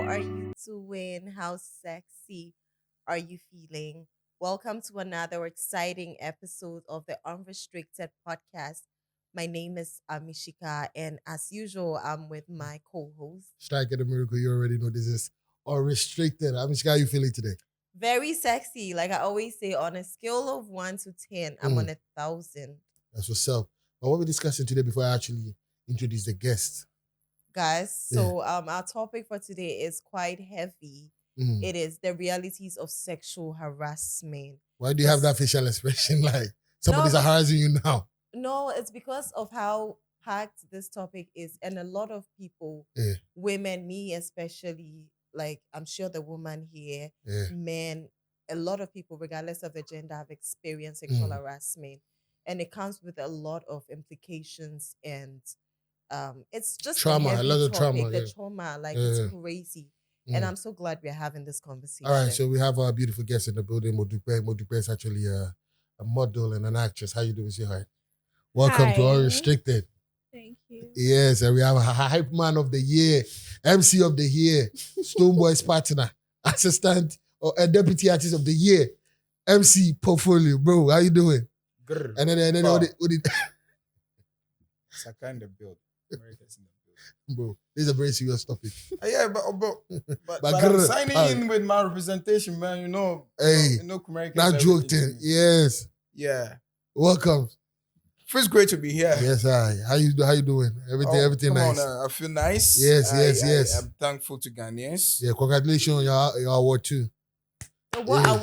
are you doing? How sexy are you feeling? Welcome to another exciting episode of the Unrestricted Podcast. My name is Amishika, and as usual, I'm with my co host. Strike at the miracle. You already know this is unrestricted. I mean, how you feeling today? Very sexy. Like I always say, on a scale of 1 to 10, I'm on 1,000. That's what's up. But what we're discussing today before I actually introduce the guest. Guys, so our topic for today is quite heavy. It is the realities of sexual harassment. Why do you have that facial expression like somebody's harassing you now? No, it's because of how packed this topic is. And a lot of people, women, me especially, like I'm sure the woman here, men, a lot of people, regardless of the gender, have experienced sexual harassment. And it comes with a lot of implications and it's just trauma, a lot of trauma. The trauma, like it's crazy. And I'm so glad we're having this conversation. All right, so we have our beautiful guest in the building. Modupe is actually a model and an actress. How you doing? Say hi. Welcome to Unrestricted. Thank you. Yes, and we have a hype man of the year, MC of the year, Stoneboy's partner, assistant or a deputy artist of the year, MC portfolio, bro. How you doing? Grr. And then what did It's a kind of build. America's in the build. bro? This is a very serious topic. Yeah, but I'm signing in with my representation, man. You know, Hey, Americans. not joke thing. Yes. Yeah. Welcome. Feels great to be here. Yes, hi. How you doing? Everything come nice. On, I feel nice. Yes. I'm thankful to Ghanaians. Yeah, congratulations on your award too. So what I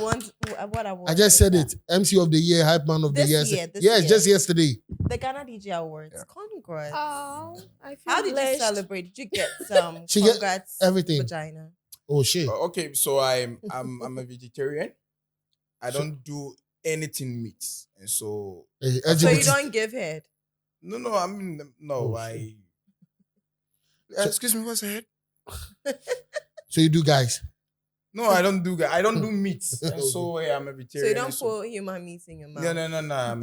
want. I just said it. MC of the year, hype man of the year. This Yes, year. just yesterday. The Ghana DJ Awards. Yeah. Congrats. Oh, I feel How did blessed. you celebrate? Did you get some She get congrats everything. vagina? Oh shit. Okay, so I'm a vegetarian. I don't do anything meat, and so Hey, So you LGBT. don't give head? no. I mean, no. Oh, shit. Excuse me, what's ahead? So you do, guys. No, I don't do that. I don't do meat, and so I'm a vegetarian. So you don't and put human meat in your mouth?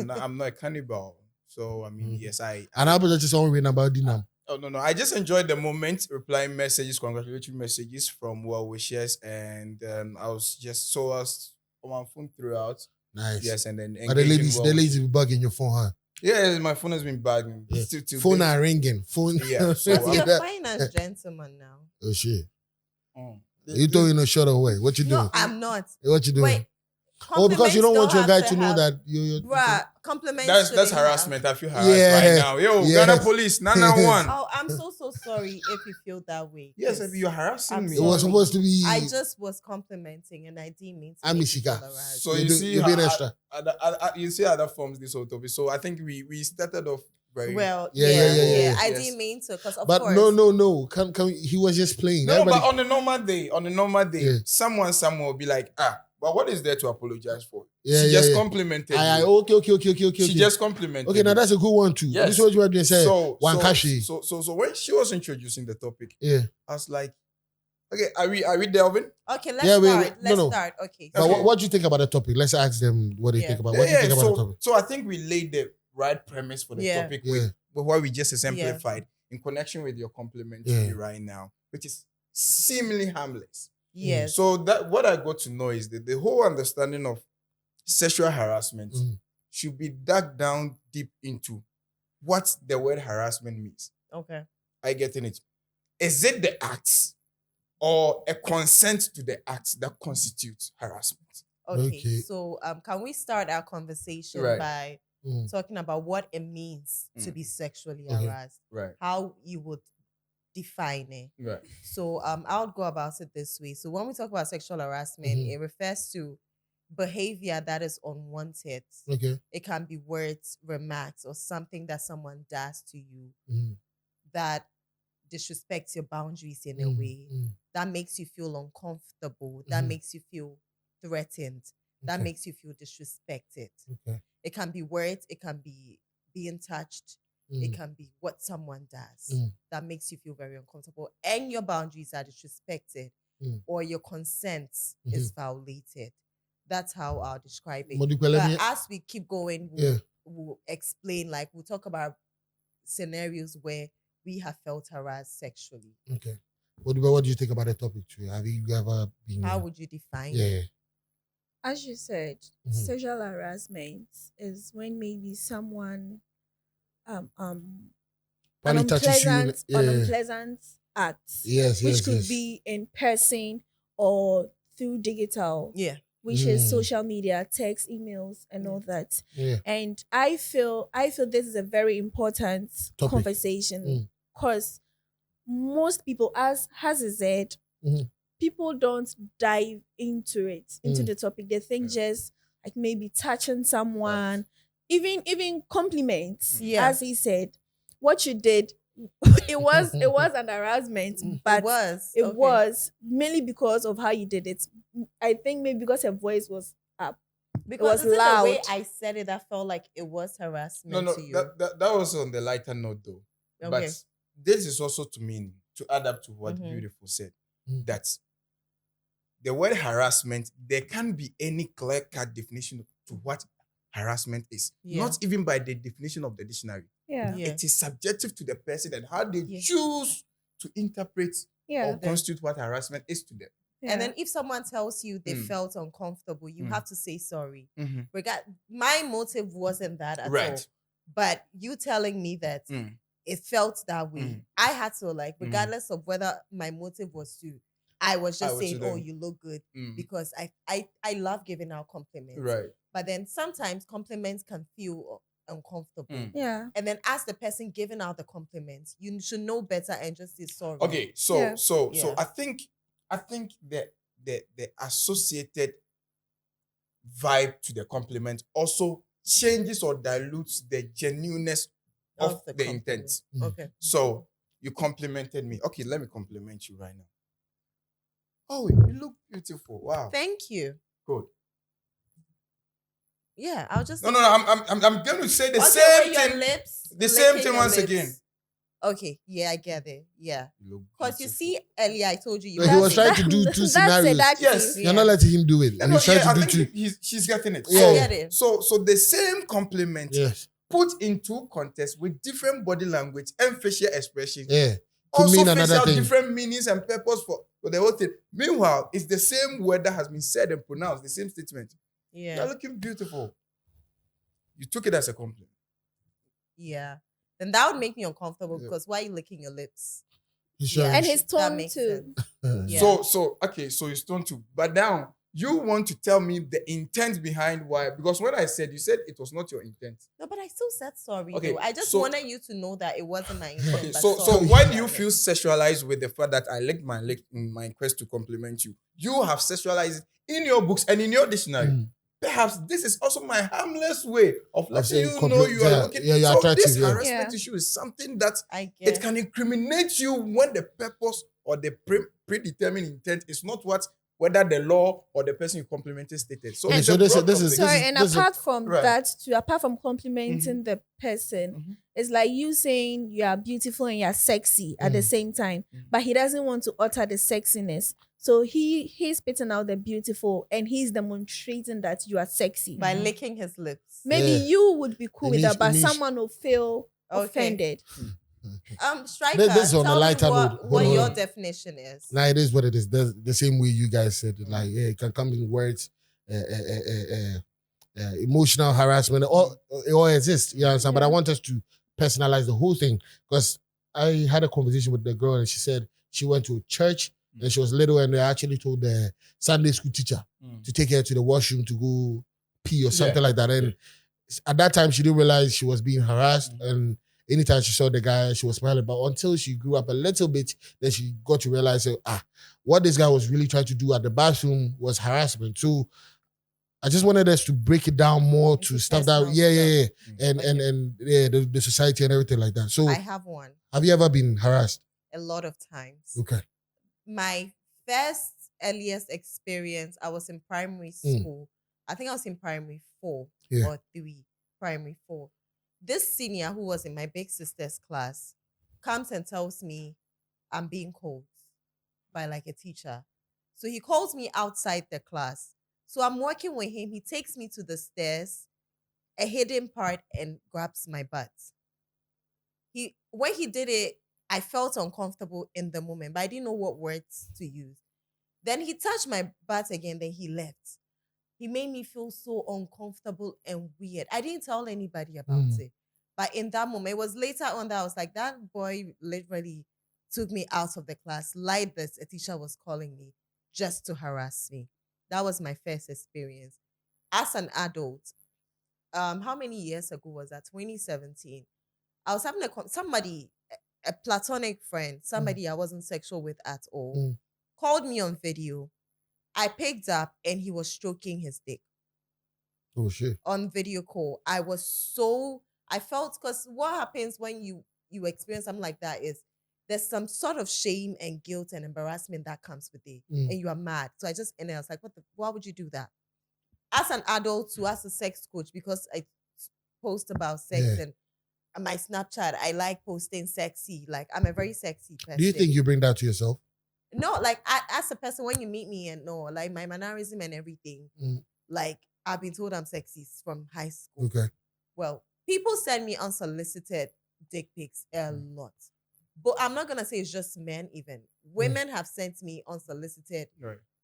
No. I'm not a cannibal. So I mean, yes, I. And I was just all reading about dinner. Oh no. I just enjoyed the moment, replying messages, congratulatory messages from well wishers, and I was on my phone throughout. Nice. Yes, and then But the engaging ladies be bugging your phone, huh? Yeah, my phone has been bugging. Yeah. Till Phone date. are ringing. Phone. Yeah, so But you're that. fine as gentleman now. Oh shit. Mm. You told you no shut away. What you doing? No, I'm not. What you doing? Wait. Oh, because you don't want your guy have to know that you. Bruh, compliments. That's shouldn't harassment. have- I feel harassed Yeah. right now. Yo, Yeah. Ghana police, 991. Oh, I'm so sorry if you feel that way. Yes, 'cause you're harassing I'm me. It was sorry. supposed to be. I just was complimenting and I didn't mean to. I'm make Ishika. people aroused. So You're being extra. you see other forms this whole topic. So I think we started off very Well, Yeah. I Yes. didn't mean to, because of But course. no. Can he was just playing. No, Everybody- but on a normal day, Yeah. someone will be like, but what is there to apologize for? Yeah, she yeah, just yeah. complimented I you. okay. She just complimented Okay, now you. that's a good one too. Yes. This is what you were doing. Say one kashi. so when she was introducing the topic, Yeah. I was like, okay, are we delving? Okay, let's Yeah, start. no. Let's start. Okay. But Okay. what do you think about the topic? Let's ask them what they Yeah. think about. What do you think about the so, topic? so I think we laid the right premise for the Yeah. topic Yeah. with what we just exemplified in connection with your compliment to Yeah. me right now, which is seemingly harmless. Yes. So that what I got to know is that the whole understanding of sexual harassment Mhm. should be dug down deep into what the word harassment means. Okay. Are you getting it? Is it the acts or a consent to the acts that constitutes harassment? Okay. Okay. So can we start our conversation Right. by Mm. talking about what it means to be sexually Okay. harassed? Right. How you would define it. Right. So I would go about it this way. So when we talk about sexual harassment, Mhm. it refers to behavior that is unwanted. Okay. It can be words, remarks, or something that someone does to you Mhm. that disrespects your boundaries in a Mhm. way, Mhm. that makes you feel uncomfortable, that Mhm. makes you feel threatened, that Okay. makes you feel disrespected. Okay. It can be words, it can be being touched, it Mm. can be what someone does Mm. that makes you feel very uncomfortable, and your boundaries are disrespected, Mm. or your consent is violated. That's how I'll describe it. Modipe, But let me- as we keep going, Yeah. we'll explain, like we'll talk about scenarios where we have felt harassed sexually. Okay. What do you think about the topic, too? Have you ever been? How would you define Yeah. it? As you said, Mhm. sexual harassment is when maybe someone um um Probably touches you. an unpleasant act, Yes, which yes, could yes. be in person or through digital, Yeah. which is Mm. social media, text, emails, and Yeah. all that. Yeah. And I feel this is a very important Topic. conversation because most people, as he said, Mhm. people don't dive into Mm. the topic. They think just like maybe touching someone, even compliments, Yeah. as he said, what you did. It was an harassment, but It it was mainly because of how you did it. I think maybe because her voice was up. Because was is it the way loud. I said it that felt like it was harassment No, to you? that was on the lighter note though. Okay. But this is also to mean to add up to what Mhm. Beautiful said, Mm. that the word harassment, there can't be any clear-cut definition to what harassment is. Yeah. Not even by the definition of the dictionary. Yeah. Yeah. It is subjective to the person and how they Yeah. choose to interpret Yeah. or constitute what harassment is to them. And then if someone tells you they Mm. felt uncomfortable, you Mm. have to say sorry. Mhm. My motive wasn't that at all. Right. But you telling me that Mm. it felt that way, Mm. I had to Mm. regardless of whether my motive was to, I was just saying, to "Oh, them. you look good," Mm. because I love giving out compliments. Right. But then sometimes compliments can feel uncomfortable. Mm. Yeah. And then as the person giving out the compliments, you should know better and just say sorry. Okay, so Yeah. so I think that the associated vibe to the compliment also changes or dilutes the genuineness of the compliment. intent. Mm. Okay. So you complimented me. Okay, let me compliment you right now. Oh, you look beautiful. Wow. Thank you. Good. Yeah, I'll just No, I'm going to say the okay, same with your thing. lips. The same licking thing your once lips. again. Okay, yeah, I get it. Yeah. You look Because you beautiful. see, earlier I told you. No, he was trying to do two That's scenarios. seductive. Yes. You're not letting him do it. No, And he's trying I to do think two. she's getting it. Yeah. So, I get it. So the same compliment Yes. put into context with different body language and facial expressions. Yeah. Could Also mean another facial thing. different meanings and purpose for the whole thing. Meanwhile, it's the same word that has been said and pronounced, the same statement. Yeah. You're looking beautiful. You took it as a compliment. Yeah. Then that would make me uncomfortable Yeah. because why are you licking your lips? He's Yeah. trying. And his That tone makes too. sense. Yeah. So it's turned to. But now you want to tell me the intent behind why? Because when I said, you said it was not your intent. No, but I still said sorry. Okay, Though. I just so- wanted you to know that it wasn't my intent. Okay, but so sorry. why do you feel sexualized with the fact that I licked my leg in my quest to compliment you? You have sexualized it in your books and in your dictionary. Mm. Perhaps this is also my harmless way of letting saying you know you are looking. you're so attractive, this yeah. harassment Yeah. issue is something that I get it can incriminate you when the purpose or the predetermined intent is not whether the law or the person you complimented stated. So, Okay, it's so a this broad is- topic. Sorry, and this is- apart from right. that, too, apart from complimenting the person, Mhm. it's like you saying you are beautiful and you're sexy at the same time, Mhm. but he doesn't want to utter the sexiness. So he's spitting out the beautiful and he's demonstrating that you are sexy. by licking his lips. Maybe Yeah. you would be cool It with means- that, but it means- someone will feel Okay. offended. Striker, This is on a tell lighter me note. what Hold your on. definition is. Now it is what it is. The same way you guys said it. Like, yeah, it can come in words, emotional harassment, it all exists. You understand? But I want us to personalize the whole thing because I had a conversation with the girl and she said she went to church and she was little and they actually told the Sunday school teacher to take her to the washroom to go pee or something like that. And at that time, she didn't realize she was being harassed. And anytime she saw the guy, she was smiling. But until she grew up a little bit, then she got to realize, what this guy was really trying to do at the bathroom was harassment. So I just wanted us to break it down more to Into stuff that, personal yeah. stuff. And the society and everything like that. So I have one have you ever been harassed? a lot of times. Okay. My first earliest experience, I was in primary school. I think I was in primary 4 or 3, primary 4. This senior who was in my big sister's class comes and tells me I'm being called by like a teacher. So he calls me outside the class. So I'm working with him. He takes me to the stairs, a hidden part, and grabs my butt. When he did it, I felt uncomfortable in the moment, but I didn't know what words to use. Then he touched my butt again, then he left. He made me feel so uncomfortable and weird. I didn't tell anybody about it. But in that moment, it was later on that I was like, that boy literally took me out of the class. Like this, a teacher was calling me just to harass me. That was my first experience. As an adult, how many years ago was that? 2017. I was having somebody, a platonic friend, somebody I wasn't sexual with at all, called me on video. I picked up and he was stroking his dick. Oh shit. On video call. I felt, because what happens when you experience something like that is there's some sort of shame and guilt and embarrassment that comes with it. And you are mad. So I just ended. I was like, why would you do that? As an adult who as a sex coach, because I post about sex and my Snapchat, I like posting sexy. Like, I'm a very sexy person. Do you think you bring that to yourself? No, like as a person, when you meet me and like my mannerism and everything, like I've been told I'm sexy from high school. Okay. Well, people send me unsolicited dick pics a lot. But I'm not going to say it's just men even. Women have sent me unsolicited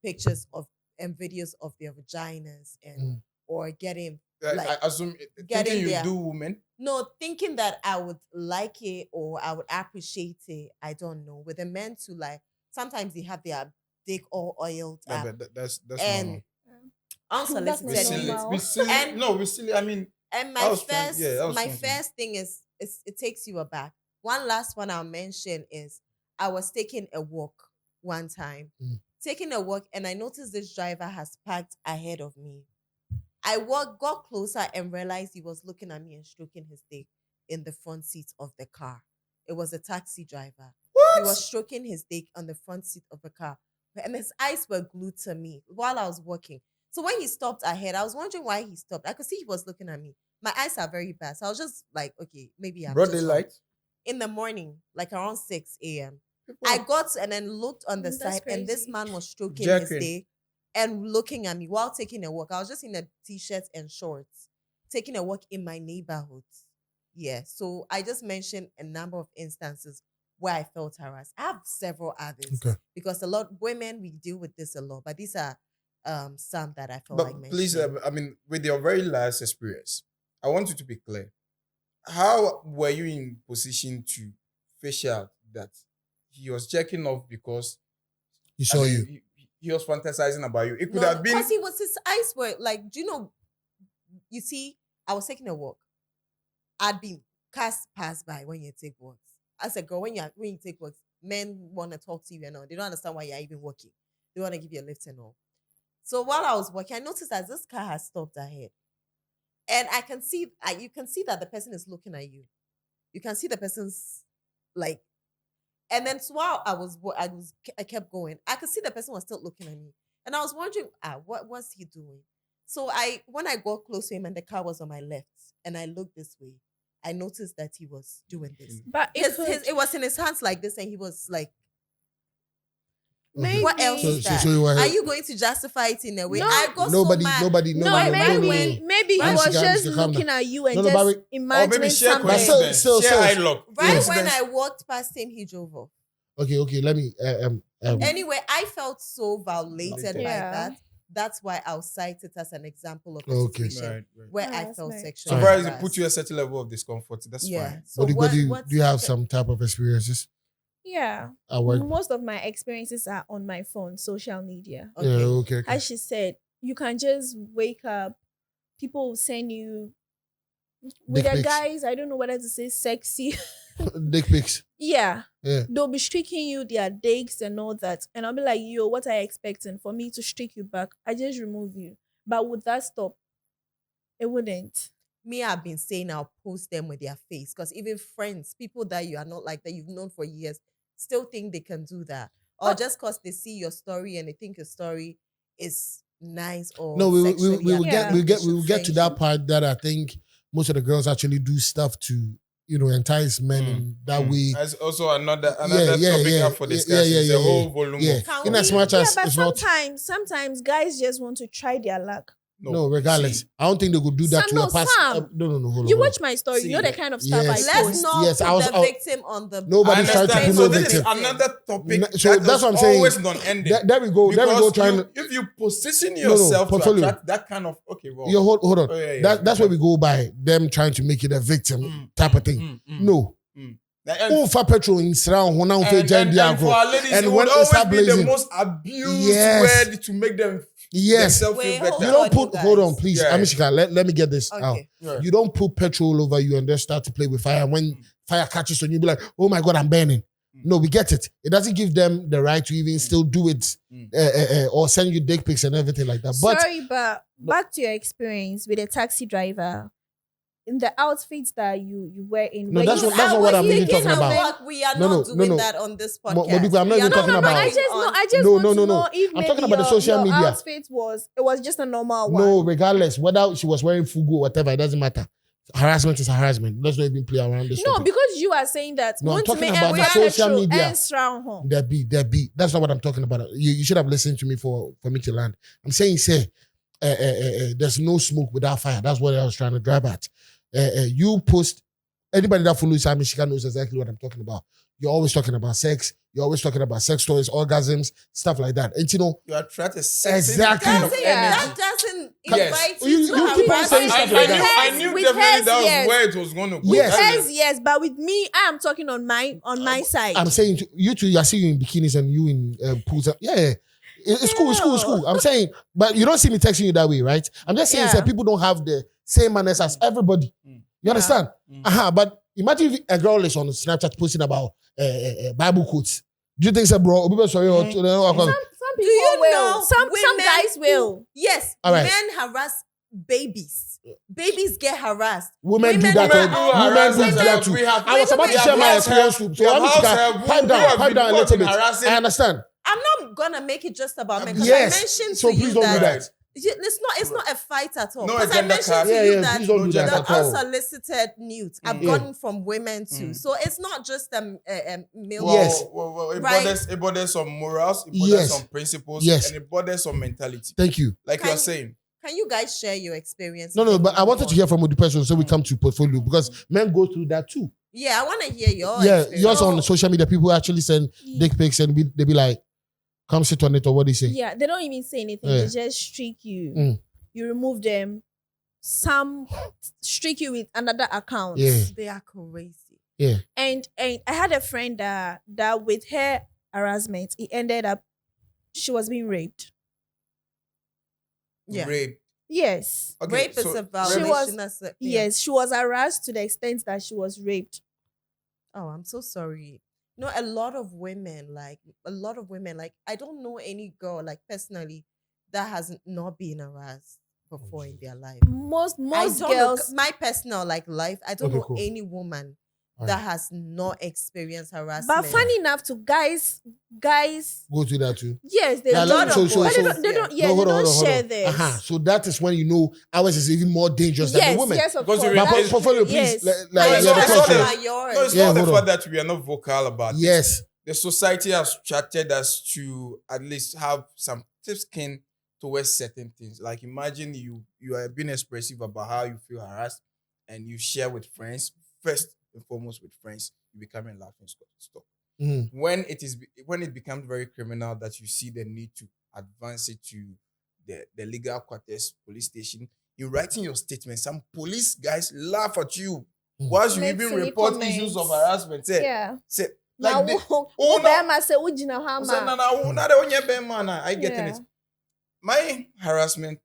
pictures of and videos of their vaginas and or getting like I assume thinking you do women? No, thinking that I would like it or I would appreciate it. I don't know. With the men too, like sometimes they have their dick all oiled up. But that's and unsolicited. We silly. I mean, and my first thing is it takes you aback. One last one I'll mention is I was taking a walk one time. Taking a walk and I noticed this driver has parked ahead of me. I got closer and realized he was looking at me and stroking his dick in the front seat of the car. It was a taxi driver. What? He was stroking his dick on the front seat of the car. And his eyes were glued to me while I was walking. So when he stopped ahead, I was wondering why he stopped. I could see he was looking at me. My eyes are very bad. So I was just like, okay, maybe I'm broad daylight? In the morning, like around 6 a.m. I got and then looked on the side and this man was stroking his dick and looking at me while taking a walk. I was just in a t-shirt and shorts, taking a walk in my neighborhood. Yeah, so I just mentioned a number of instances where I felt harassed. I have several others because a lot of women, we deal with this a lot, but these are some that I felt like mentioning. Please, I mean, with your very last experience, I want you to be clear. How were you in position to fish out that he was checking off because he saw you? He was fantasizing about you. It could have been because his eyes were like, do you know? You see, I was taking a walk. I'd been cars pass by when you take walks. As a girl, when you take walks, men want to talk to you and all. They don't understand why you're even walking. They want to give you a lift and all. So while I was walking, I noticed that this car has stopped ahead. And I can see, you can see that the person is looking at you. You can see the person's like, and then so while I kept going, I could see the person was still looking at me. And I was wondering, what was he doing? So when I got close to him and the car was on my left and I looked this way, I noticed that he was doing this. But it was in his hands like this and he was like, maybe. What else is that? Are you going to justify it in a way? No, I got nobody. Maybe he was just looking at you and just imagining something. Right when I walked past him, he drove off. Okay. Let me. Anyway, I felt so violated by that. That's why I'll cite it as an example of a situation where I felt sexually harassed. It put you a certain level of discomfort. That's fine. So do you have some type of experiences? Yeah. Most of my experiences are on my phone, social media. Okay. As she said, you can just wake up, people will send you with the guys, I don't know whether to say sexy. Dick pics. Yeah. They'll be streaking you their dicks and all that. And I'll be like, yo, what are you expecting? For me to streak you back, I just remove you. But would that stop? It wouldn't. Me, I've been saying I'll post them with their face. Because even friends, people that you are not like, that you've known for years, still think they can do that. Or just because they see your story and they think your story is nice or no, we will get to that part that I think most of the girls actually do stuff to entice men in that way. That's also another topic up for discussion. It's a whole volume. In as much as but sometimes guys just want to try their luck. No, regardless. See, I don't think they could do that Sam, to a past. Sam. No, hold on. You hold on. watch my story. See, You know the kind of stuff yes. I Let's post. not Yes, put the victim on the. Nobody's I trying to understand. put So no this is victim. another topic So that that's is what I'm saying. always non-ending. There we go. Because Trying to. if you position No, yourself to portfolio. attract that kind of Hold on. Oh, yeah, That's where we go by them trying to make it a victim type of thing. No. And For petrol in Sran, when I'm and for our ladies, And it when would it start always be the blazing. most abused Yes. word to make them Yes. themselves Wait, feel hold better. You don't on, put. you Hold on, guys. please. Yeah. Amishika, let me get this out. Okay. Yeah. You don't put petrol over you and then start to play with fire. And when fire catches on you, be like, "Oh my God, I'm burning." No, we get it. It doesn't give them the right to even still do it or send you dick pics and everything like that. But Sorry, but back to your experience with a taxi driver. In the outfits that you wear in. No, were that's you- what- that's not what I'm even talking about. What we are No, not no, doing no. that on this podcast. Modibo, I'm not We even are talking about- I just on- want No, to no. know if I'm maybe talking about the your- social your media. outfit was just a normal one. no, regardless whether she was wearing fugu or whatever, it doesn't matter. Harassment is harassment. Let's not even play around this. No, topic. because you are saying that. No, I'm want to talking make about the petrol social media. and surround home. There be. That's not what I'm talking about. You should have listened to me for me to land. I'm saying, there's no smoke without fire. That's what I was trying to drive at. You post, anybody that follows Sam Michigan knows exactly what I'm talking about. You're always talking about sex. You're always talking about sex toys, orgasms, stuff like that. And You attract a certain Exactly. kind of That's it. energy. That doesn't Yes. invite You you to keep on harass saying me. stuff like that. I knew With definitely hers, that was yes. where it was going to go. Yes. Yes, yes, but with me, I am talking on my side. I'm saying you two, I see you in bikinis and you in pools. Yeah. It's cool. I'm saying, but you don't see me texting you that way, right? I'm just saying, Yeah. people don't have the same manners as everybody. You understand? But imagine if a girl is on Snapchat posting about Bible quotes. Do you think so, bro? Sorry, Some people you will. know Some women guys will. Yes, All right. men harass babies. Babies get harassed. Women do Women that. do Women harass do women. that too. We have- I was about to we have share my house experience help. too. We So have I'm house just help. pipe Who down have a been little bit. harassing- I understand. I'm not gonna make it just about men because Yes. I mentioned So to please you don't do that that. it's not a fight at all. No Because I agenda mentioned card. to you that Please don't do that gender at the all. unsolicited nudes have Yeah. gotten from women too. So it's not just a male. Yes. Well, it Right. borders some morals, it borders Yes. some principles, Yes. and it borders some mentality. Thank you. Like Can- you're saying. Can you guys share your experience? No, but I wanted to hear from. from the person so we come to portfolio because men go through that too. Yeah, I want to hear your Yeah, experience. yours on social media, people actually send dick pics and they be like, come sit on it or what they say. Yeah, they don't even say anything. Yeah. They just streak you. Mm. You remove them. Some streak you with another account. Yeah. They are crazy. Yeah. And I had a friend that with her harassment, it ended up she was being raped. Yeah. Rape. Yes. Okay, Rape is so a violation. was- that's a- yeah. Yes, she was harassed to the extent that she was raped. Oh, I'm so sorry. No, a lot of women, like, I don't know any girl, like, personally, that has not been harassed before in their life. Most I don't girls know, my personal, like, life, I don't Okay, know cool. any woman All that right. has not experienced harassment. but funny enough to guys, Go through that too. yes, they Yeah, a don't. lot of so- boys, But they don't. Yeah, No, hold they on, don't hold on. share this. So that is when you know ours is even more dangerous than Yes, the women. yes, of Because course. you But It's- portfolio, please. yes. Like, No, yeah, it's the not question. about yours. No, it's Yeah, not the hold fact on. that we are not vocal about it. Yes. The society has charted us to at least have some thick skin towards certain things. Like imagine you are being expressive about how you feel harassed and you share with friends. First and foremost with friends, you become a laughing stock. Mhm. When it becomes very criminal that you see the need to advance it to the legal quarters, police station, in writing your statement, some police guys laugh at you. Once you Make even silly report comments. issues of harassment, say, Yeah. like Now, they- who no. Bema say ujina Say, hama. I getting it. My harassment,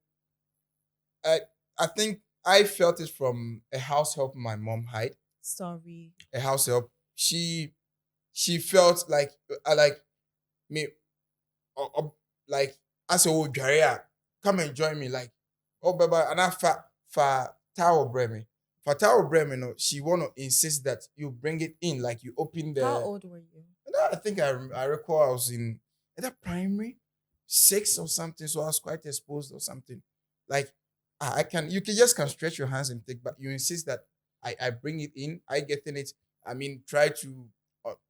I think I felt it from a house help my mom had. Sorry. A house help. She felt like me, like as a old Jaria, come and join me. Like, oh, baba, and I fa tower breme. For tower breme, no, she wanna insist that you bring it in, like you open the. How old were you? And I think I recall I was in either primary 6 or something, so I was quite exposed or something. Like you can stretch your hands and take, but you insist that I bring it in, I get in it. I mean, try to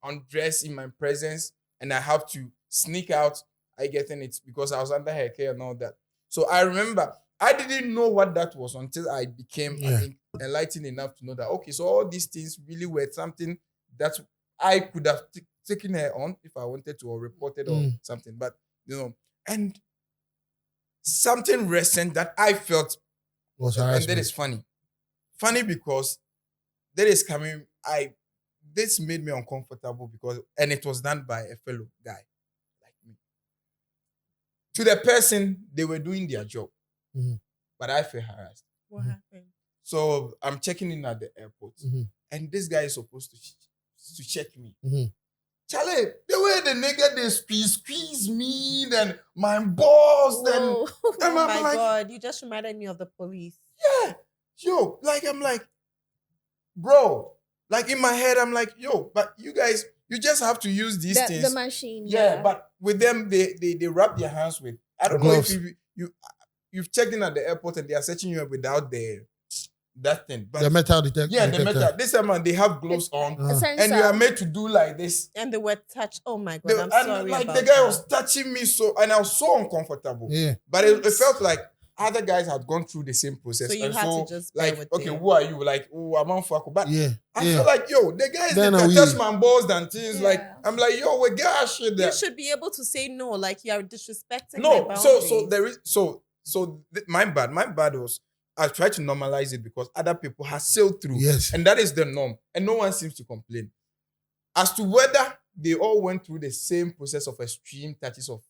undress in my presence, and I have to sneak out. I get in it because I was under her care and all that. So I remember I didn't know what that was until I became, I think, enlightened enough to know that, okay, so all these things really were something that I could have taken her on if I wanted to, or reported or something. But, and something recent that I felt was harassment. And that is funny. Funny because that is coming, this made me uncomfortable and it was done by a fellow guy like me. To the person, they were doing their job. But I felt harassed. What happened? So I'm checking in at the airport, and this guy is supposed to check me. Charlie, the way the nigga they squeeze me, then my boss, then oh my God, you just reminded me of the police. Yeah, yo, like I'm like, bro, like in my head I'm like, yo, but you guys, you just have to use these things. The machine, yeah. But with them, they wrap their hands with. I don't know if you've checked in at the airport and they are searching you without that thing. But the metal detector. Yeah, the metal. This time they have gloves on, and you are made to do like this. And they were touched. Oh my God, I'm sorry like about the guy that. was touching me and I was so uncomfortable. Yeah. But it felt like other guys had gone through the same process. So you had to just like, okay, who are you? Like, oh, I'm on fuck. But I feel like, yo, the guys that touch my balls and things. Like, I'm like, yo, we got shit there. You should be able to say no. Like, you are disrespecting. No, my bad was I tried to normalize it because other people have sailed through. Yes. And that is the norm. And no one seems to complain. As to whether they all went through the same process of extreme touches of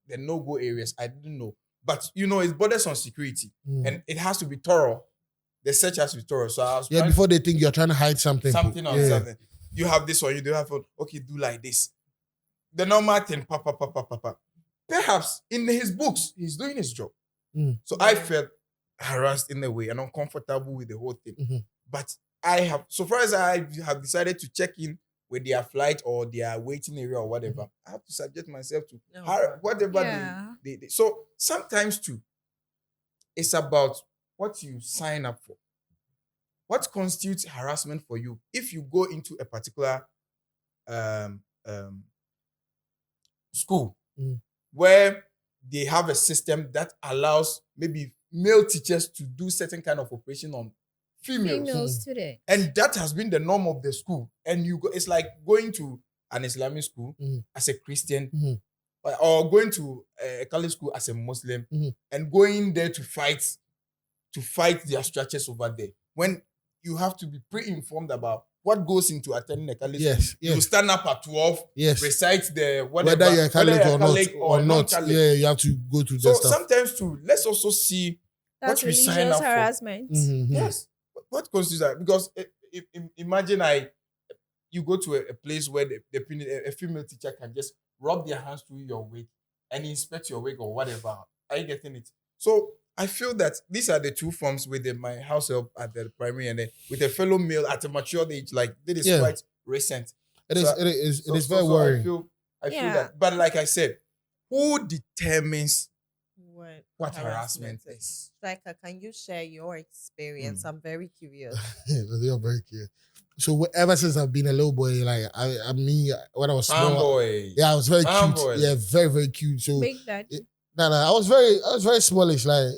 the no-go areas, I didn't know. But, it's borders on security. And it has to be thorough. The search has to be thorough. So I was before they think you're trying to hide something. Something. You have this or you don't have phone. Okay, do like this. The normal thing, papa. Perhaps in his books, he's doing his job. So I felt harassed in a way and uncomfortable with the whole thing. But so far as I have decided to check in with their flight or their waiting area or whatever, I have to subject myself to whatever they. So sometimes too, it's about what you sign up for. What constitutes harassment for you? If you go into a particular school where they have a system that allows maybe male teachers to do certain kind of operation on females today. And that has been the norm of the school. And it's like going to an Islamic school as a Christian or going to a Catholic school as a Muslim and going there to fight their structures over there. When you have to be pre-informed about what goes into attending a Catholic school. You stand up at 12, recite the whatever. Whether you're Catholic or not. Yeah, you have to go to the stuff. So sometimes too, let's also see that's what we sign up harassment. For. Yes. What constitutes that? Because imagine you go to a place where a female teacher can just rub their hands through your wig and inspect your wig or whatever. Are you getting it? So I feel that these are the two forms with my house help at the primary and then with a fellow male at a mature age. Like this is quite recent. It is very worrying. I feel that. But like I said, who determines what harassment is? Striker, can you share your experience? I'm very curious. You're very curious. So ever since I've been a little boy, like I mean, when I was small, I was very cute. Boy. Yeah, very very cute. So Big Daddy. I was very smallish, like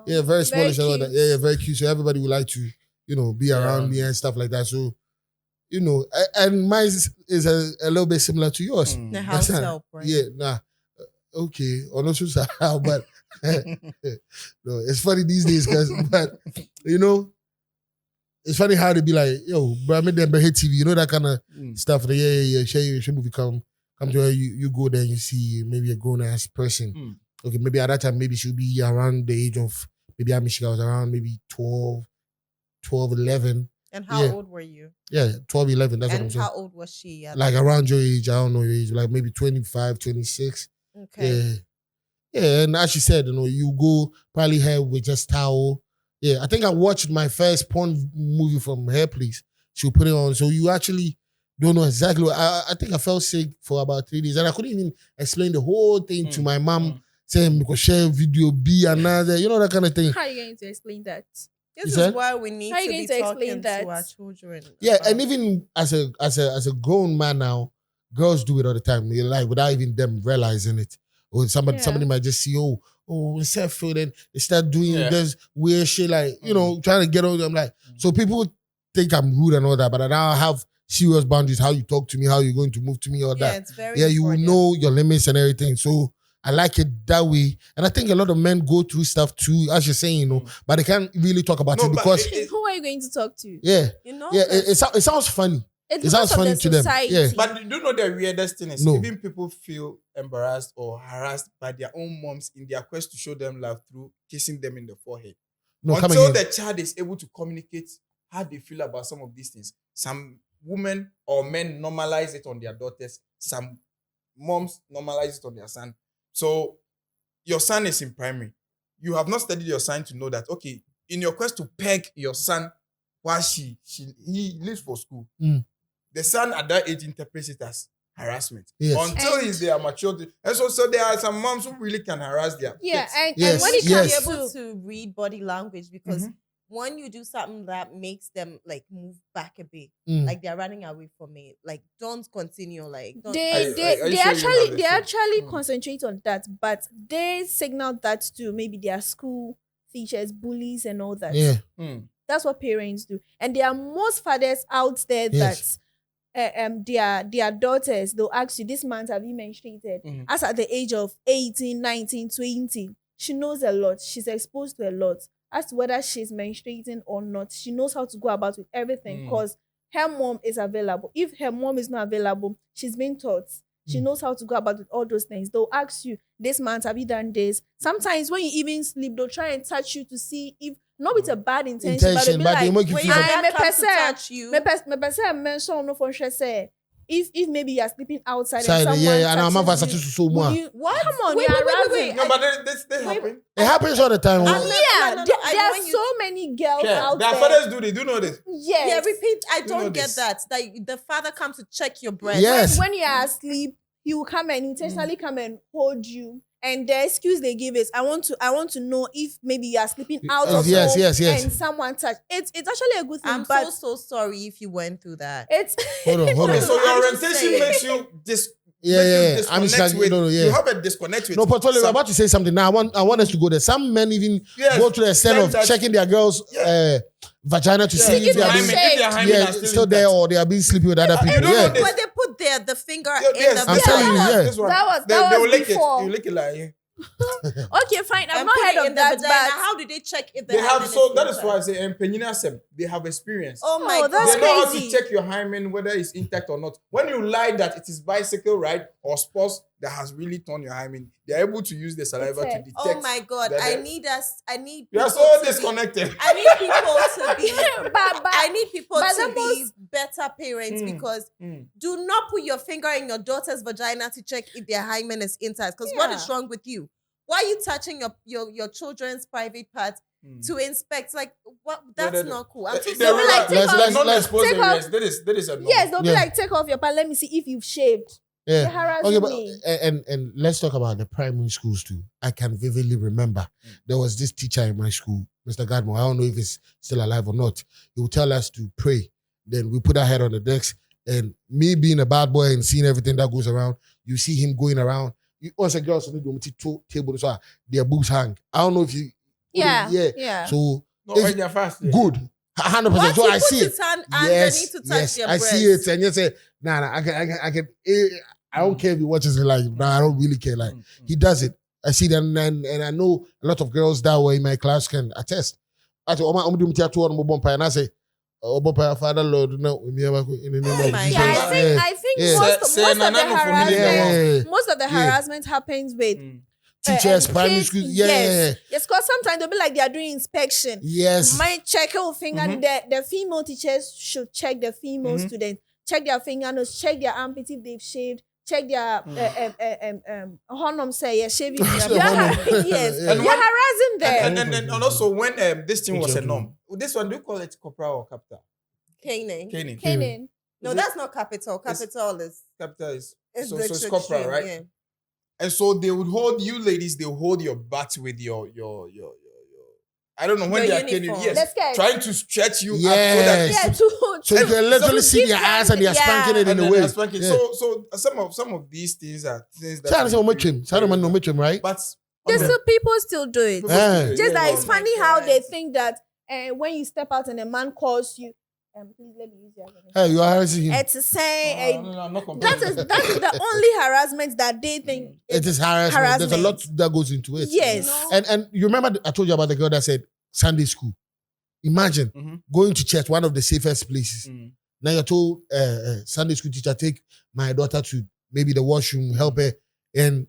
very smallish and all that. Yeah, very cute. So everybody would like to, be around me and stuff like that. So, and mine is a little bit similar to yours. The house help, right? Yeah, okay, or not so but no, it's funny these days, but it's funny how they be like, yo, bro, I made them hate TV, that kind of stuff. Share your movie come to where you go there and you see maybe a grown ass person. Okay, maybe at that time, maybe she'll be around the age of, maybe I was around maybe 12, 11. And how old were you? Yeah, 12, 11, that's what I'm saying. And how old was she? Like around your age, I don't know your age, like maybe 25, 26. Okay. Yeah, and as she said, you go probably hair with just towel. Yeah, I think I watched my first porn movie from her place. She'll put it on. So you actually don't know exactly what, I think I felt sick for about 3 days. And I couldn't even explain the whole thing to my mom, saying because share video B another, that kind of thing. How are you going to explain that? This is why we need to be talking to our children. Yeah, and even as a grown man now, girls do it all the time. Like without even them realizing it. Or somebody might just see, oh, instead of feeling, they start doing Yeah. this weird shit, like, you know, trying to get over. I'm like, so people think I'm rude and all that, but I now have serious boundaries, how you talk to me, how you're going to move to me, all Yeah, that. it's very Yeah, you will important. know your limits and everything. So I like it that way. And I think a lot of men go through stuff too, as you're saying, you know, but they can't really talk about No, it but because, Who are you going to talk to? yeah, You know, yeah, it sounds funny. It's It sounds because of funny the to them. society. Yeah. But do you know the weirdest thing is No. even people feel embarrassed or harassed by their own moms in their quest to show them love through kissing them in the forehead. No, come Until again. the child is able to communicate how they feel about some of these things. Some women or men normalize it on their daughters. Some moms normalize it on their son. So your son is in primary. You have not studied your son to know that, okay, in your quest to peg your son while he leaves for school, the son at that age interprets it as harassment. Yes. Until And- they are mature. And so there are some moms who really can harass their Yeah, kids. and Yes, when it you comes yes. be able to to read body language because Mhm. when you do something that makes them like move back a bit, Mm. like they're running away from it, like don't continue, like don't. they Are you sure you have they this actually thing? concentrate on that, but they signal that to maybe their school teachers, bullies, and all that. Yeah. That's what parents do, and there are most fathers out there Yes. that their daughters, they'll ask you, this month have you menstruated? Mhm. As at the age of 18, 19, 20, she knows a lot. She's exposed to a lot. As to whether she's menstruating or not, she knows how to go about with everything because her mom is available. If her mom is not available, she's been taught. She knows how to go about with all those things. They'll ask you, this month have you done this? Sometimes when you even sleep, they'll try and touch you to see if, not with a bad intention, but they'll be But they like, make you When feel your I dad comes to person- touch you, me person mention no for sure say if maybe you're sleeping outside and Side, someone yeah, and I'm touches not you, so would much. you, what? come on, Wait, you're wait, wait, arousing. wait. No, but this Wait, happen. It happens all the time. I'm oh. not- Yeah, no, there I are want you- so many girls Yeah, out their there. fathers do. They do know this. Yes. Yeah, repeat. I You know don't get this. that. That the father comes to check your breast. Yes. When you are asleep, he will come and intentionally come and hold you. And the excuse they give is, I want to know if maybe you are sleeping out of Yes, home yes, yes. and someone touched. It's actually a good thing, I'm but so sorry if you went through that. it's Hold on. Okay, so your I'm just orientation saying. makes you Yeah. I'm disconnect just with. no, yeah. You have a disconnect with. No, but I'm some- about to say something now. I want us to go there. Some men even Yes, go to the extent them of that- checking their girls' vagina to Yeah, see if they are hymen- being, if their hymen yeah, are still there intact. or they are being sleeping with other people. you don't know Yeah. this. But they put the finger Yes, in the I'm telling you, yeah. This one. That They was will lick before. it. You lick it like yeah. Okay, fine. I've and not put heard it of in the that, vagina. but How do they check if the They have hymen so that is inside? why I say Empeñina they have experience. Oh my Oh, god. that's They know how to crazy. check your hymen whether it's intact or not. When you lie that it is bicycle ride or sports that has really torn your hymen, they're able to use the saliva to Detect. detect. Oh my god. that I they- need us. I need. You are people so to be- disconnected. I need people to be. but I need people but to the be most- better parents Mm. because Mm. do not put your finger in your daughter's vagina to check if their hymen is intact. Because what is Yeah. wrong with you? Why are you touching your children's private parts to inspect? Like what? That's they- not cool. I'm too They will sorry. like, take off- non-exposed take off- areas. That is a no. yes, they'll be Yeah. like, take off your pants. Let me see if you've shaved. You're Yeah. harassing Okay, but me. and let's talk about the primary schools too. I can vividly remember there was this teacher in my school, Mr. Gadmo. I don't know if he's still alive or not. He would tell us to pray. Then we put our head on the desk. And me being a bad boy and seeing everything that goes around, you see him going around. Once a girl's on the table, so their boobs hang. I don't know if you. Yeah. So No, if- when you're fast. Yeah. good, 100%. Once So you I put see his it. hand Yes, underneath to touch yes, your I breast. see it, and you say, nah, I can. I don't care if he watches it. Like, nah, I don't really care. Like, he does it. I see that, and I know a lot of girls that were in my class can attest. I say, and I say, oh, Father Lord, no, in the name Oh of my Jesus. Yeah, God. I think Yeah. most of the harassment, Yeah. most of the harassment happens with Teachers, primary kids, schools, Yes, because sometimes they'll be like they are doing inspection. yes. My check your finger. The female teachers should check the female students, check their fingernails, check their armpits if they've shaved, check their honum say yeah, shaving. Yes. Yes, Yeah. you're harassing them. And also when this thing was a Exactly. norm. This one, do you call it corporal or capital? Caning. Caning. Caning. No, Is it- that's not capital. Capital is Capital is it's so the it's corporal, extreme, right? yeah. And so they would hold you ladies, they would hold your butt with your I don't know when Your they are caning. uniform. The Yes. skirt. Trying to stretch you Yes. up so that Yeah, So you can literally to see keep their ass and they're yeah. spanking it in and a then way. they're spanking. Yeah. So some of these things are things that Say I don't know are much him. Say I don't know much him, right? But People still do it. People still do it. Just that Oh it's my funny how God. they think that when you step out and a man calls you, please let me use your Hey, you are harassing him. it's saying No, I'm not that complaining. is the only harassment that they think It is harassment. There's a lot that goes into it. Yes. You know? And you remember I told you about the girl that said Sunday school. Imagine going to church, one of the safest places. Now you're told Sunday school teacher, take my daughter to maybe the washroom, help her, and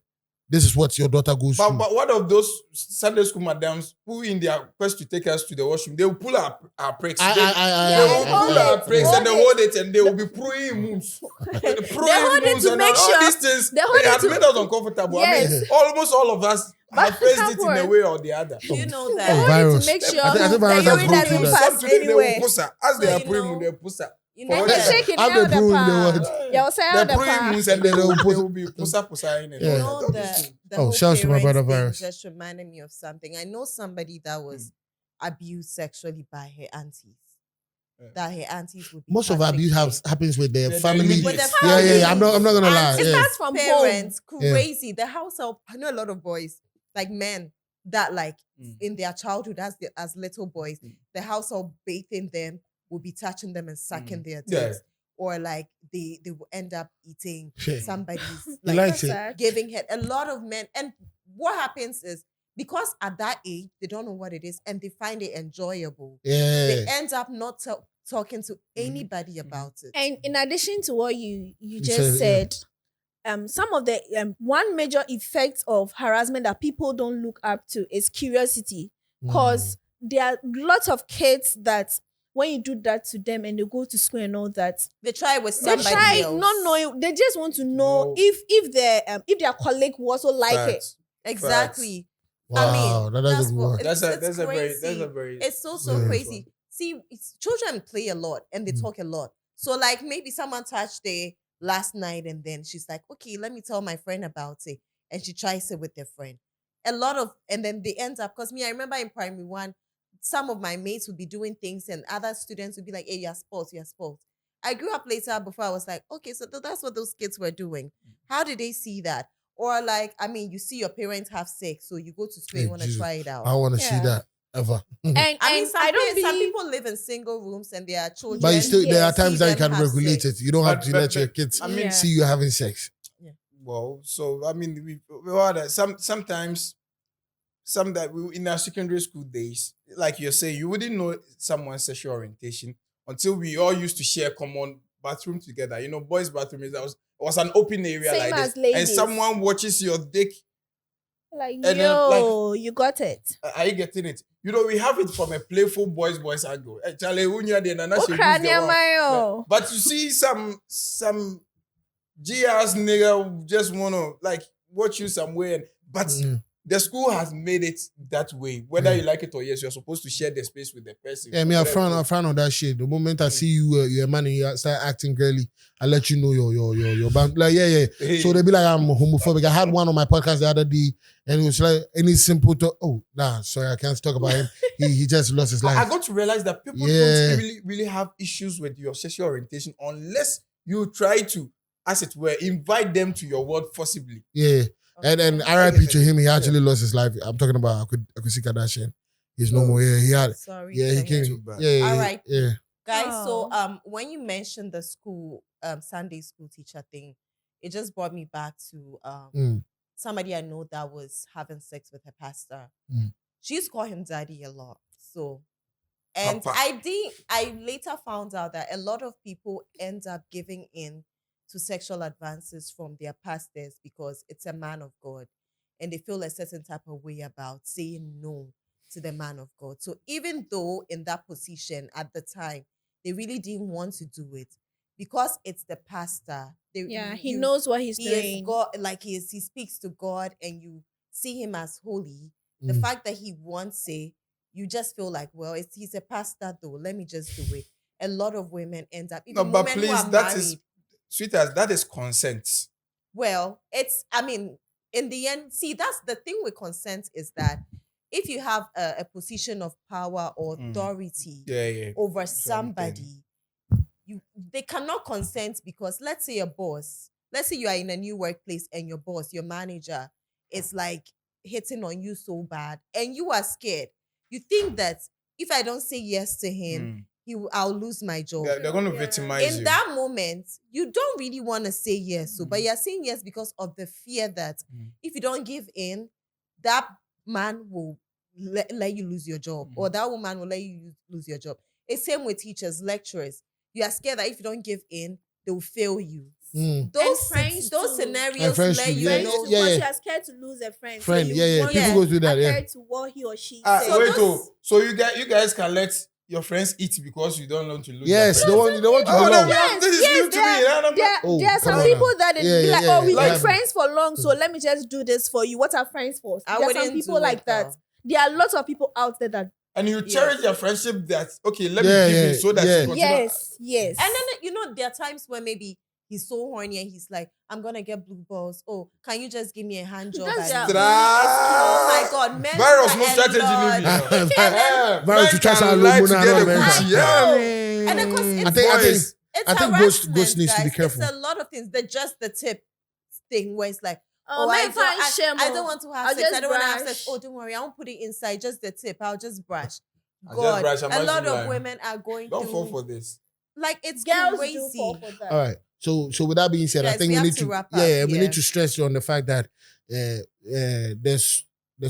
this is what your daughter goes through. But what of those Sunday school madams who, in their quest to take us to the washroom, they will pull our pranks. They will pull our pranks and they hold it and they will be throwing moves. They hold it to make all sure these things. they hold They it had to- made us uncomfortable. Yes. I mean, almost all of us have faced it in a way or the other. You know They that. hold it virus. to make sure I think that virus has urine gone doesn't through that. pass Some today they will anywhere. push her. As they So are you praying, know- they push her. You For know what They they that. are- shake it I've down been the proving pan. the They'll say They're out the praying pan. moves and They they will will be pusa in it. Yeah. You know the Oh, whole shouts to my parents brother thing Virus. just reminded me of something. I know somebody that was abused sexually by her aunties. Yeah. That her aunties would be Most of touching abuse her. happens with their The family. immediate- With the Yeah. I'm not gonna lie. Aunties, It Yeah. starts from parents, home. crazy. The household. I know a lot of boys, like men, that like in their childhood as little boys, the household bathing them will be touching them and sucking their Yeah. tits, or like they will end up eating Shit. somebody's He like likes it. Sad. giving head. A lot of men, and what happens is because at that age they don't know what it is and they find it enjoyable. They Yeah. end up not talking to anybody about it. And in addition to what you You just said, said, some of the one major effect of harassment that people don't look up to is curiosity. Because there are lots of kids that when you do that to them and they go to school and all that, They try with they somebody try else. not knowing. They just want to know No. if their colleague will also like it. Facts. Exactly. Wow, I mean, that doesn't work. That's a it's crazy. very. It's so Yeah. crazy. See, children play a lot and they talk a lot. So like maybe someone touched there last night and then she's like, okay, let me tell my friend about it, and she tries it with their friend. And then they end up, because me, I remember in primary one, some of my mates would be doing things and other students would be like, hey, you're sports. I grew up later before I was like, okay, so that's what those kids were doing. How did they see that? Or like, I mean, you see your parents have sex, so you go to school and Hey, want to Jesus. try it out. I want to see Yeah. that ever. And I mean, and I don't some believe people live in single rooms and their children. But you still, there are Yes. times that you See can them have regulate sex. it. You don't have But- to but- let your but- kids I mean, Yeah. see you having sex. Well, so I mean, we all that. Sometimes, some that we in our secondary school days, like you're saying, you wouldn't know someone's sexual orientation until we all used to share common bathroom together. You know, boys' bathroom was an open area Same like as this, ladies. and someone watches your dick. like then, you got it. Are you getting it? You know, we have it from a playful boys angle. Charlie, when you're there, Nana, she use the Okrania one. mayo. But you see, some GS nigga just wanna like watch you somewhere, but the school has made it that way. Whether you like it or yes, you're supposed to share the space with the person. Yeah, me, I Whatever. frown on that shit. The moment I see you, you're a man, and you start acting girly, I let you know your band. Like, yeah. Hey. So they be like, I'm homophobic. I had one on my podcast the other day, and it was like any simple talk. Oh, nah, sorry, I can't talk about him. He just lost his life. I got to realize that people Yeah. don't really have issues with your sexual orientation unless you try to, as it were, invite them to your world forcibly. Yeah. And Okay. RIP to him, he actually lost his life. I'm talking about Akusi Kardashian. He's no more. Yeah, he had. Sorry. Yeah, he to hear. came. Too bad. Yeah, All right. Yeah. Guys, Oh. so when you mentioned the school Sunday school teacher thing, it just brought me back to somebody I know that was having sex with her pastor. She used to call him daddy a lot. So, and Papa. I later found out that a lot of people end up giving in to sexual advances from their pastors because it's a man of God and they feel a certain type of way about saying no to the man of God. So even though in that position at the time, they really didn't want to do it because it's the pastor. He knows what he's he doing. is God, like he speaks to God and you see him as holy. The fact that he wants it, you just feel like, well, he's a pastor though. Let me just do it. A lot of women end up, even No, but women who please, are that married, is, sweetheart, that is consent. well, in the end, see, that's the thing with consent is that if you have a position of power or authority Yeah. over somebody, they cannot consent because let's say you are in a new workplace and your boss, your manager, is like hitting on you so bad and you are scared. You think that if I don't say yes to him, I'll lose my job. They're going to victimize you. In that moment, you don't really want to say yes. So, but you're saying yes because of the fear that if you don't give in, that man will let you lose your job, or that woman will let you lose your job. It's same with teachers, lecturers. You are scared that if you don't give in, they will fail you. Those scenarios let you know. Because you are scared to lose a friend. People go through that. To what he or she says. So you guys can let your friends eat because you don't want to lose. Yes, they want to belong. This is new to me. There are some people that be like, we've been friends for long, so let me just do this for you. What are friends for? There are some people like that. There are lots of people out there that. And you cherish your friendship that, okay, let me give you so that you continue. Yes. And then, there are times where maybe he's so horny and he's like, I'm going to get blue balls. Oh, can you just give me a hand job? Oh my God. Men Virus, no strategy. Virus to try to lie together. And of course, I think Ghost needs to be careful. It's a lot of things. They're just the tip thing where it's like, I don't want to have sex. I don't want to have sex. Oh, don't worry. I won't put it inside. Just the tip. I'll just brush. God, a lot of women are going Don't fall for this. Like, it's girls crazy. Do fall for that. All right. So with that being said, guys, I think we need to wrap up. We need to stress on the fact that there's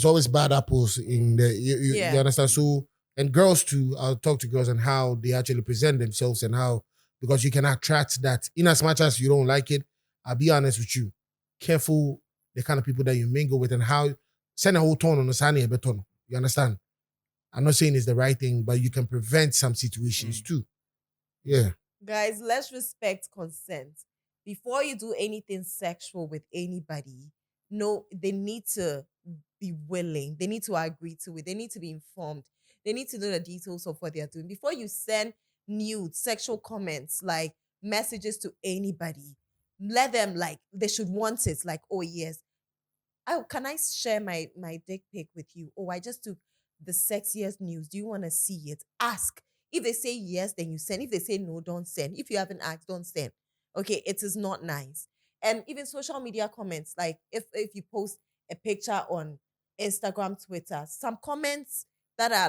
always bad apples in the you understand. So, and girls too. I'll talk to girls and how they actually present themselves and how, because you can attract that. In as much as you don't like it, I'll be honest with you. Careful the kind of people that you mingle with and how send a whole tone on the sunny beton. You understand? I'm not saying it's the right thing, but you can prevent some situations too. Yeah. Guys, let's respect consent. Before you do anything sexual with anybody, they need to be willing. They need to agree to it. They need to be informed. They need to know the details of what they're doing. Before you send nude, sexual comments, like messages to anybody, let them, they should want it. Like, oh, yes. Can I share my dick pic with you? Oh, I just took the sexiest news. Do you want to see it? Ask. If they say yes, then you send. If they say no, don't send. If you haven't asked, don't send. Okay, it is not nice. And even social media comments, like if you post a picture on Instagram, Twitter, some comments that are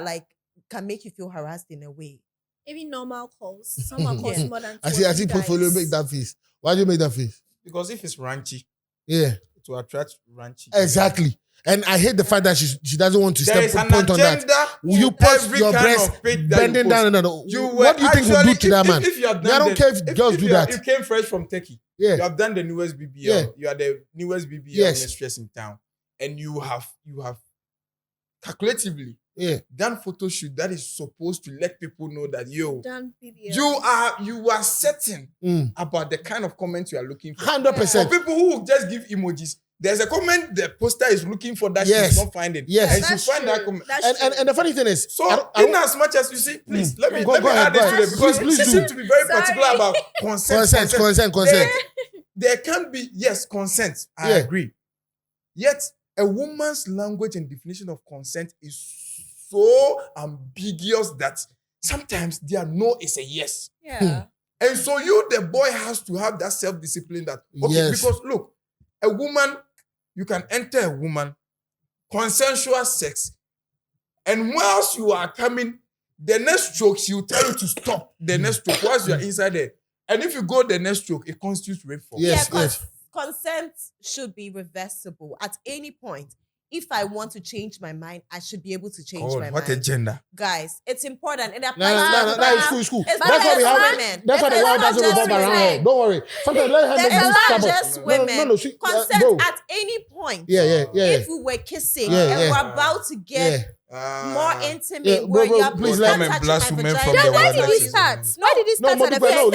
can make you feel harassed in a way. Even normal calls. Someone calls more than 20 I see portfolio make that face. Why do you make that face? Because if it's ranchy, to attract ranchy. Exactly. And I hate the fact that she doesn't want to point on that. You post your breast bending down. What do you think will do to that man? I don't care if girls do that. You came fresh from Turkey. Yeah. You have done the newest BBL. Yeah. You are the newest BBL mistress in town. And you have calculatively done photo shoot that is supposed to let people know that you are certain about the kind of comments you are looking for. 100%. For people who just give emojis, there's a comment the poster is looking for that she's not finding. Yes. And she find that comment. And the funny thing is, in as much as you see, please let me add this to it, because she seems to be very particular about consent. There can be consent. I agree. Yet a woman's language and definition of consent is so ambiguous that sometimes their no is a yes. Yeah. And so the boy has to have that self-discipline that because look, a woman, you can enter a woman, consensual sex, and whilst you are coming, the next stroke, she will tell you to stop the next stroke whilst you are inside there. And if you go the next stroke, it constitutes rape for consent should be reversible at any point. If I want to change my mind, I should be able to change my mind. What a gender. Guys, it's important. It applies no, it's cool. That's why we have women. That's why the world doesn't revolve around her. Don't worry. Sometimes let her make it's not just women. Consent at any point. Yeah. If we were kissing and we're about to get more intimate, where you're please let me blast women from the why did we start? Why did it start at the first? It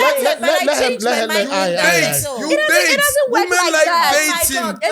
doesn't work like that. It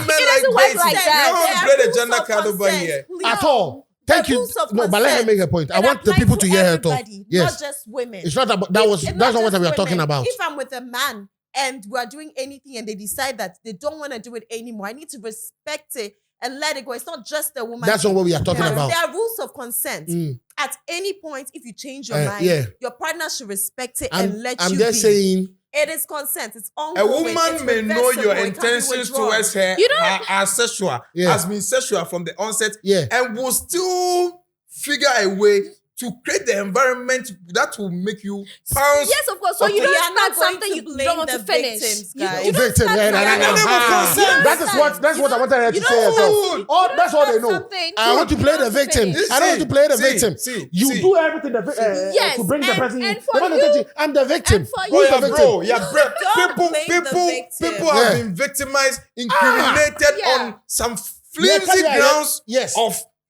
doesn't work like that. We don't play the gender card over here at all. Thank you. No, but let her make her point. I want the people to hear her talk. Yes. Not just women. It's not about that's not what we are talking about. If I'm with a man and we are doing anything and they decide that they don't want to do it anymore, I need to respect it and let it go. It's not just a woman. That's not what we are talking about. There are rules of consent. At any point, if you change your mind, your partner should respect it and let you be. I'm just saying It is consent. It's A ongoing. woman it's may know your reversible, it can be intentions withdrawn. towards her, as sexual, has been sexual from the onset, and will still figure a way to create the environment that will make you pounce. Yes, of course. So you don't start something you don't want to finish. You don't start That's what I wanted her to say. That's what they know. I want to play the victim. I don't want to play the victim. You do everything to bring the person in. I'm the victim. Who's the victim? People have been victimized, incriminated on some flimsy grounds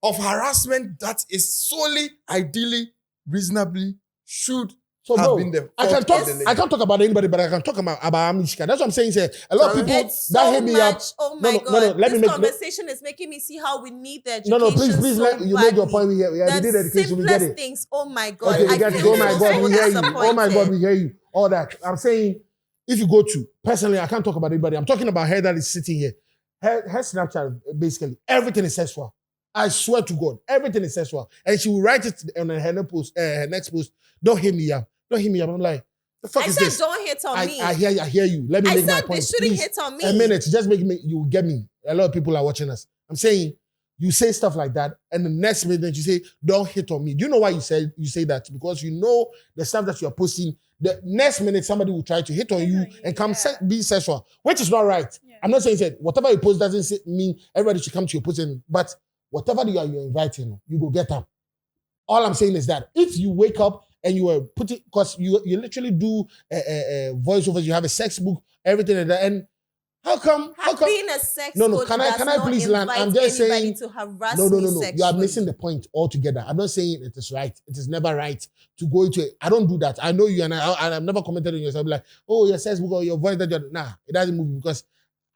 of harassment that is solely, ideally, reasonably should have been the I can't talk about anybody, but I can talk about Amishka. That's what I'm saying. Say a lot of people that hit me up. Oh my God! This conversation is making me see how we need the education. No, please, you made your point. We need education. We get it. Things. Oh my God! Okay, we get it. Oh my God, we hear you. Oh my God, we hear you. All that. I'm saying, if you go to personally, I can't talk about anybody. I'm talking about her that is sitting here. Her Snapchat, basically everything is sexual. I swear to God, everything is sexual. And she will write it on her next post. Don't hit me up. Don't hit me up. I'm like, the fuck is this? I said don't hit on me. I hear you. Let me make my point. I said they shouldn't hit on me. A minute. Just make me, you get me. A lot of people are watching us. I'm saying, you say stuff like that, and the next minute you say, don't hit on me. Do you know why you say that? Because you know the stuff that you're posting, the next minute somebody will try to hit on you and come be sexual, which is not right. Yeah. I'm not saying that whatever you post doesn't mean everybody should come to your posting, but whatever you're inviting, you go get them. All I'm saying is that if you wake up and you are putting, because you literally do voiceovers, you have a sex book, everything like that, and how come being a sex no, can I please land? I'm just saying to harass no. sexually. You are missing the point altogether. I'm not saying it is right. It is never right to go into it. I don't do that. I know you, and I've never commented on yourself like, oh, your sex book or your voice that you're it doesn't move because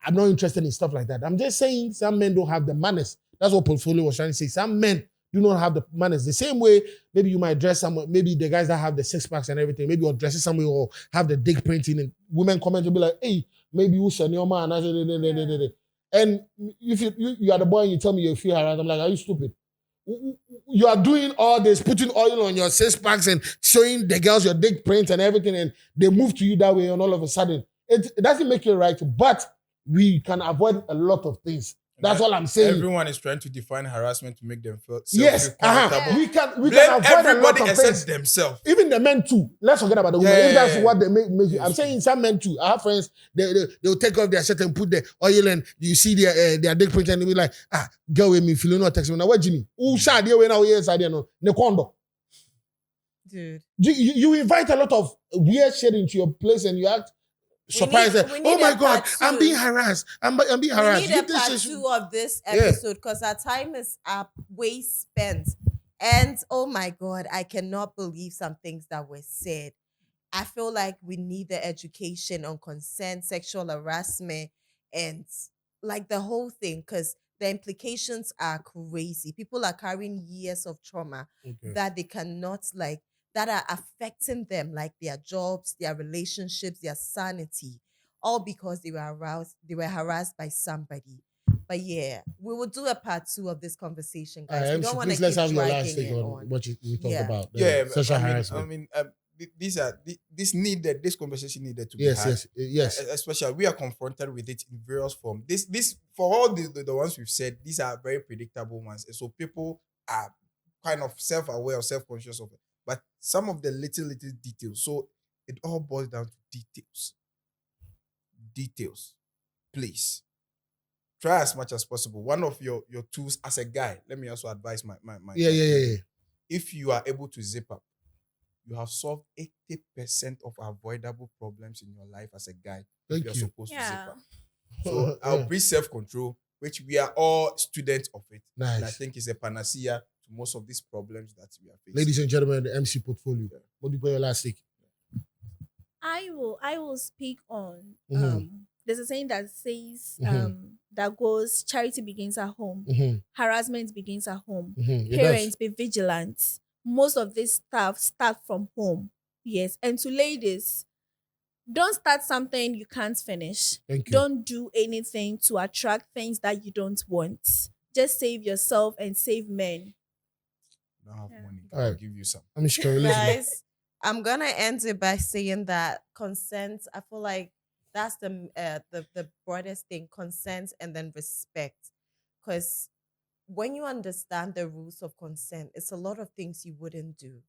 I'm not interested in stuff like that. I'm just saying some men don't have the manners. That's what Portfolio was trying to say. Some men do not have the manners. The same way, maybe you might dress someone, maybe the guys that have the six packs and everything, maybe you're dressing somewhere or have the dick printing and women comment to be like, hey, maybe you send your man. And if you are the boy and you tell me you feel harassed, I'm like, are you stupid? You are doing all this, putting oil on your six packs and showing the girls your dick print and everything, and they move to you that way, and all of a sudden, it doesn't make it right, but we can avoid a lot of things. That's all I'm saying. Everyone is trying to define harassment to make them feel comfortable. We can avoid everybody a lot of except things. Themselves. Even the men too. Let's forget about the women. If that's what they make you. I'm saying some men too. I have friends. They'll take off their shirt and put the oil and you see their dick print and they'll be like, girl with me, feeling no text me. Now what Jimmy? Who sad here when I was here? No, Nekondo. Dude, you invite a lot of weird shit into your place and you act surprised that, oh my God, I'm being harassed. I'm being harassed. We need a part 2 of this episode because our time is up, way spent. And oh my God, I cannot believe some things that were said. I feel like we need the education on consent, sexual harassment, and like the whole thing because the implications are crazy. People are carrying years of trauma that they cannot that are affecting them, like their jobs, their relationships, their sanity, all because they were harassed by somebody. But yeah, we will do a part 2 of this conversation, guys. We don't want to keep dragging it on. What we talk about. Social harassment. This conversation needed to be had. Yes. Especially, we are confronted with it in various forms. This for all the ones we've said, these are very predictable ones. And so people are kind of self-aware or self-conscious of it. But some of the little details. So it all boils down to details. Details. Please. Try as much as possible. One of your tools as a guy, let me also advise my Yeah. If you are able to zip up, you have solved 80% of avoidable problems in your life as a guy. You're supposed to zip up. So I'll bring self-control, which we are all students of it. Nice. And I think it's a panacea to most of these problems that we are facing. Ladies and gentlemen, the MC portfolio. What do you put your last take? I will speak on there's a saying that says that goes, charity begins at home, harassment begins at home. Parents, be vigilant. Most of this stuff start from home. Yes. And to ladies, don't start something you can't finish. Don't do anything to attract things that you don't want. Just save yourself and save men. I don't have money. I'll give you some. Guys, I'm gonna end it by saying that consent. I feel like that's the broadest thing: consent and then respect. Because when you understand the rules of consent, it's a lot of things you wouldn't do.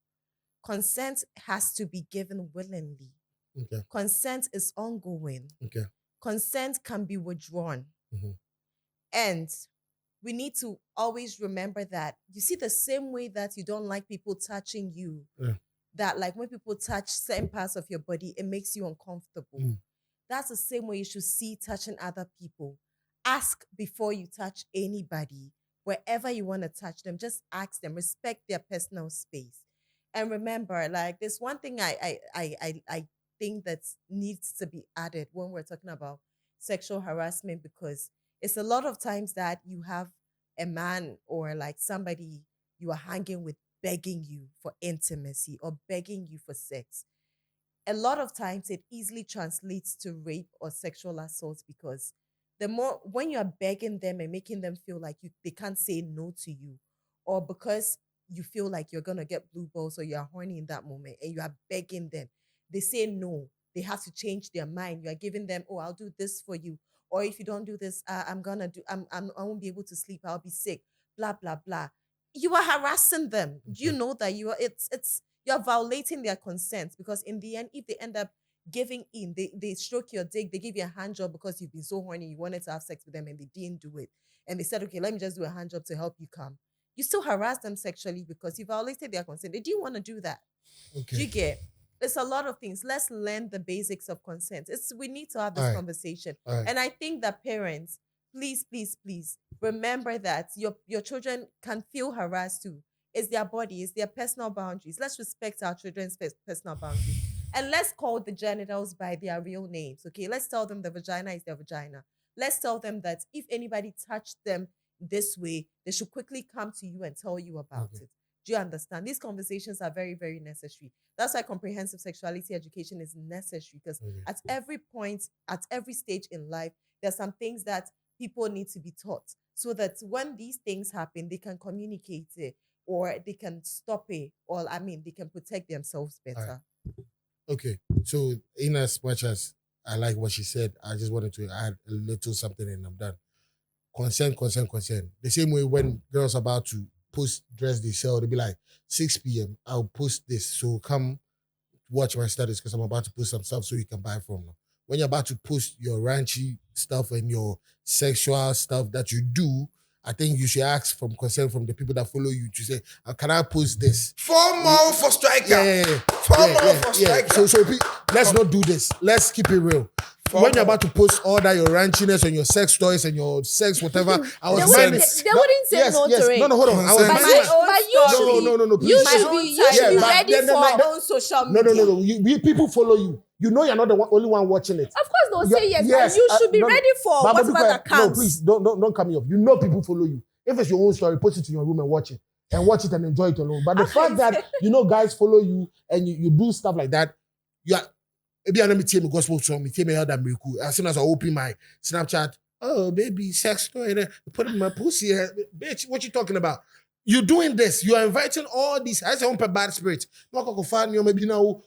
Consent has to be given willingly. Okay. Consent is ongoing. Okay. Consent can be withdrawn. Mhm. And we need to always remember that. You see, the same way that you don't like people touching you, Yeah. that like when people touch certain parts of your body, it makes you uncomfortable. Mm. That's the same way you should see touching other people. Ask before you touch anybody. Wherever you want to touch them, just ask them. Respect their personal space. And remember, like there's one thing I think that needs to be added when we're talking about sexual harassment, because it's a lot of times that you have a man or like somebody you are hanging with begging you for intimacy or begging you for sex. A lot of times it easily translates to rape or sexual assault, because the more when you're begging them and making them feel like they can't say no to you, or because you feel like you're gonna get blue balls or you're horny in that moment and you are begging them, they say no. They have to change their mind. You are giving them, oh, I'll do this for you, or if you don't do this, I won't be able to sleep. I'll be sick. Blah blah blah. You are harassing them. Do you know that you are? It's you're violating their consent, because in the end, if they end up giving in, they stroke your dick, they give you a hand job because you've been so horny, you wanted to have sex with them and they didn't do it. And they said, okay, let me just do a hand job to help you come. You still harass them sexually because you violated their consent. They didn't want to do that. Okay. Do you get? It's a lot of things. Let's learn the basics of consent. We need to have this All right. conversation. All right. And I think that parents, please, please, please remember that your children can feel harassed too. It's their body, it's their personal boundaries. Let's respect our children's personal boundaries. And let's call the genitals by their real names, okay? Let's tell them the vagina is their vagina. Let's tell them that if anybody touched them this way, they should quickly come to you and tell you about it. Do you understand? These conversations are very, very necessary. That's why comprehensive sexuality education is necessary, because at every point, at every stage in life, there's some things that people need to be taught, so that when these things happen, they can communicate it, or they can stop it, or they can protect themselves better. Okay, so in as much as I like what she said, I just wanted to add a little something and I'm done. Consent. The same way when girls are about to post dress they sell, they'll be like, 6 p.m. I'll post this, so come watch my status because I'm about to post some stuff so you can buy from them. When you're about to post your ranchy stuff and your sexual stuff that you do, I think you should ask from consent from the people that follow you to say, can I post this? 4 more for striker. Yeah. 4 more for striker. So let's not do this. Let's keep it real. When you're about to post all that, your ranchiness and your sex toys and your sex whatever, I was they wouldn't say no to it. No, hold on. I was but you should be ready for my own social media. No. People follow you. You know you're not the only one watching it. Of course they'll say yes, but you should be ready for whatever that comes. No, please, don't come me up. You know people follow you. If it's your own story, post it in your room and watch it. And watch it and enjoy it alone. But the fact that, guys follow you and you do stuff like that, you are... Maybe I me tell me gospel song, me tell me how that be cool. As soon as I open my Snapchat, oh baby, sex toy, put it in my pussy. Bitch, what you talking about? You're doing this. You are inviting all these. I say, on bad spirits. No, go find me. Maybe now,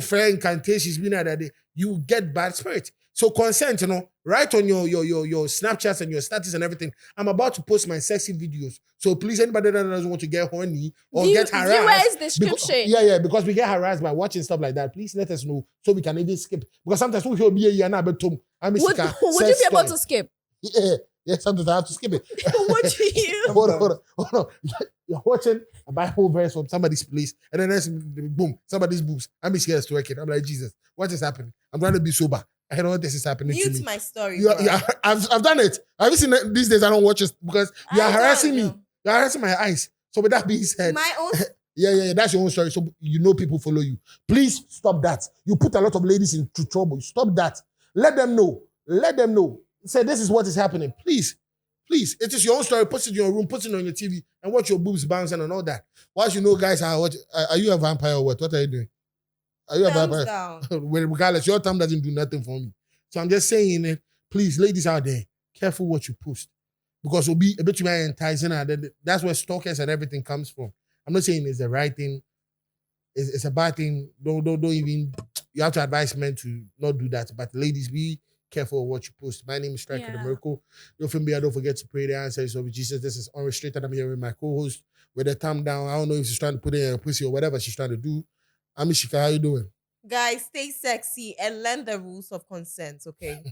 friend can't taste. She's been that day. You get bad spirits. So consent, right on your Snapchats and your status and everything. I'm about to post my sexy videos. So please, anybody that doesn't want to get horny or get harassed. Description. Because we get harassed by watching stuff like that. Please let us know so we can even skip. Because sometimes we will be a year now, but would you be able to skip? Yeah, sometimes I have to skip it. Would you? Hold on. You're watching a Bible verse from somebody's place, and then there's boom, somebody's boobs. I'm scared to work it. I'm like, Jesus, what is happening? I'm going to be sober. I know this is happening to me. Mute my story. I've done it. Have you seen it? These days I don't watch it because you are harassing me. You're harassing my eyes. So with that being said, my own. Yeah, that's your own story. So people follow you. Please stop that. You put a lot of ladies into trouble. Stop that. Let them know. Say this is what is happening. Please. It is your own story. Put it in your room. Put it on your TV and watch your boobs bouncing and all that. Once guys are you a vampire or what? What are you doing? Are you a vampire? Well, regardless, your time doesn't do nothing for me. So I'm just saying, please, ladies out there, careful what you post. Because it'll be a bit too enticing. That's where stalkers and everything comes from. I'm not saying it's the right thing. it's a bad thing. Don't even. You have to advise men to not do that. But ladies, be careful of what you post. My name is Striker the Miracle. Don't forget to pray the answers of Jesus. This is Unrestricted. I'm here with my co-host with a thumb down. I don't know if she's trying to put in a pussy or whatever she's trying to do. Amishika, how you doing? Guys, stay sexy and learn the rules of consent, okay?